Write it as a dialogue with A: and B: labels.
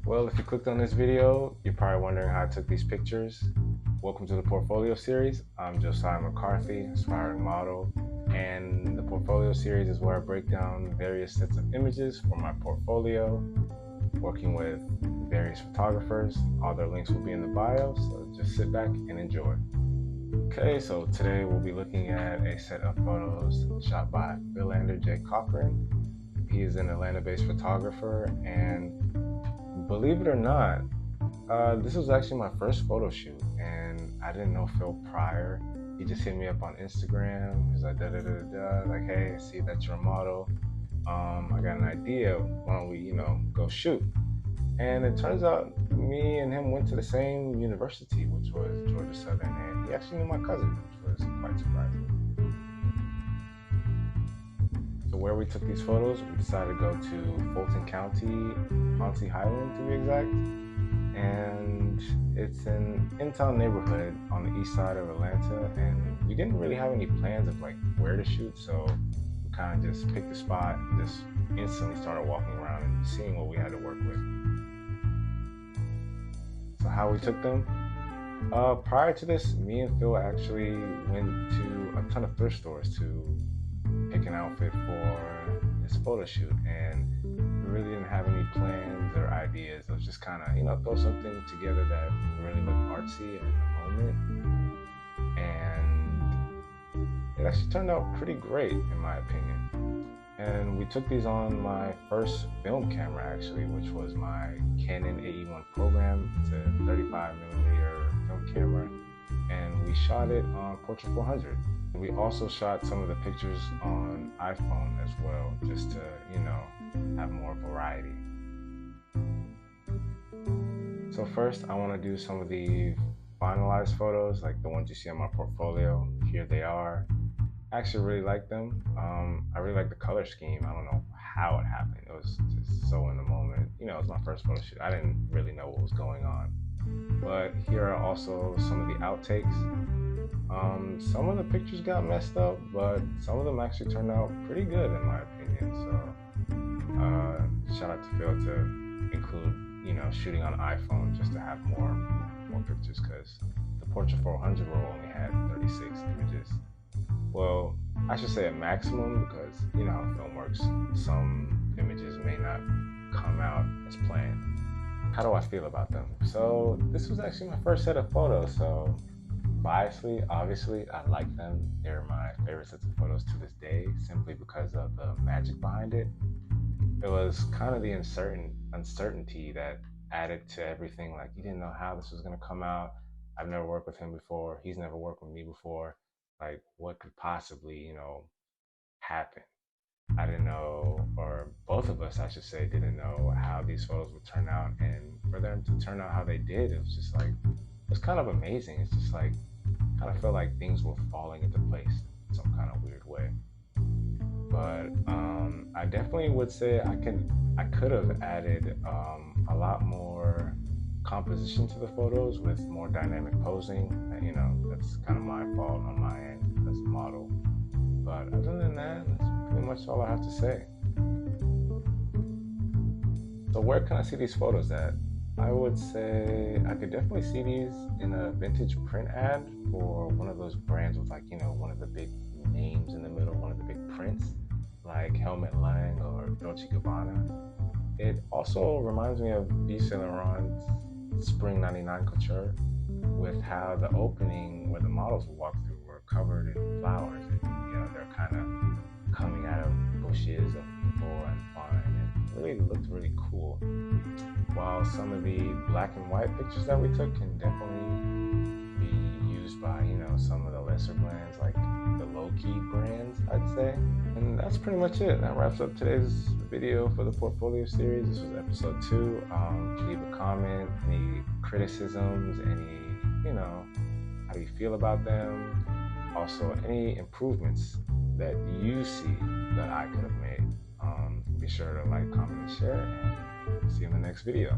A: Well, if you clicked on this video, you're probably wondering how I took these pictures. Welcome to the Portfolio series. I'm Josiah McCarthy, aspiring model, and the Portfolio series is where I break down various sets of images for my portfolio, working with various photographers. All their links will be in the bio, so just sit back and enjoy. Okay, so today we'll be looking at a set of photos shot by Philander J. Cochran. He is an Atlanta-based photographer, and believe it or not, this was actually my first photo shoot, and I didn't know Phil prior. He just hit me up on Instagram. He's like, like, hey, I see that you're a model. I got an idea. Why don't we, go shoot? And it turns out me and him went to the same university, which was Georgia Southern, and he actually knew my cousin, which was quite surprising. So where we took these photos, we decided to go to Fulton County, Ponce Highland to be exact. And it's an in-town neighborhood on the east side of Atlanta, and we didn't really have any plans of like where to shoot, so we kind of just picked a spot and just instantly started walking around and seeing what we had to work with. So how we took them? Prior to this, me and Phil actually went to a ton of thrift stores to pick an outfit for this photo shoot, and we really didn't have any plans or ideas. It was just kind of, throw something together that really looked artsy in the moment, and it actually turned out pretty great in my opinion. And we took these on my first film camera actually, which was my Canon AE1 program. It's a 35mm film camera, and we shot it on Portrait 400. We also shot some of the pictures on iPhone as well, just to, have more variety. So first, I want to do some of the finalized photos, like the ones you see on my portfolio. Here they are. I actually really like them. I really like the color scheme. I don't know how it happened. It was just so in the moment. It was my first photo shoot. I didn't really know what was going on. But here are also some of the outtakes. Some of the pictures got messed up, but some of them actually turned out pretty good in my opinion. So shout out to Phil to include, shooting on iPhone just to have more pictures, because the Portrait 400 roll only had 36 images. Well, I should say a maximum, because you know how film works. Some images may not come out as planned. How do I feel about them? So this was actually my first set of photos, so biasly, obviously, I like them. They're my favorite sets of photos to this day, simply because of the magic behind it. It was kind of the uncertainty that added to everything. Like, you didn't know how this was going to come out. I've never worked with him before. He's never worked with me before. Like, what could possibly, happen? I didn't know, or both of us, I should say, didn't know how these photos would turn out. And for them to turn out how they did, it was just like, it was kind of amazing. It's just like, kind of felt like things were falling into place in some kind of weird way. But I definitely would say I could have added a lot more composition to the photos with more dynamic posing. That's kind of my fault on my end as a model. But other than that, that's pretty much all I have to say. So where can I see these photos at? I would say I could definitely see these in a vintage print ad for one of those brands with one of the big names in the middle, one of the big prints, like Helmut Lang or Dolce & Gabbana. It also reminds me of Yves Saint Laurent's Spring 99 Couture, with how the opening where the models would walk through were covered in flowers, and they're kind of coming out of bushes of flora and fauna, and it really looked really cool. While some of the black and white pictures that we took can definitely be used by, some of the lesser brands, like the low-key brands, I'd say. And that's pretty much it. That wraps up today's video for the Portfolio series. This was episode 2. Leave a comment, any criticisms, any, how do you feel about them? Also, any improvements that you see that I could have made. Be sure to like, comment, and share, and see you in the next video.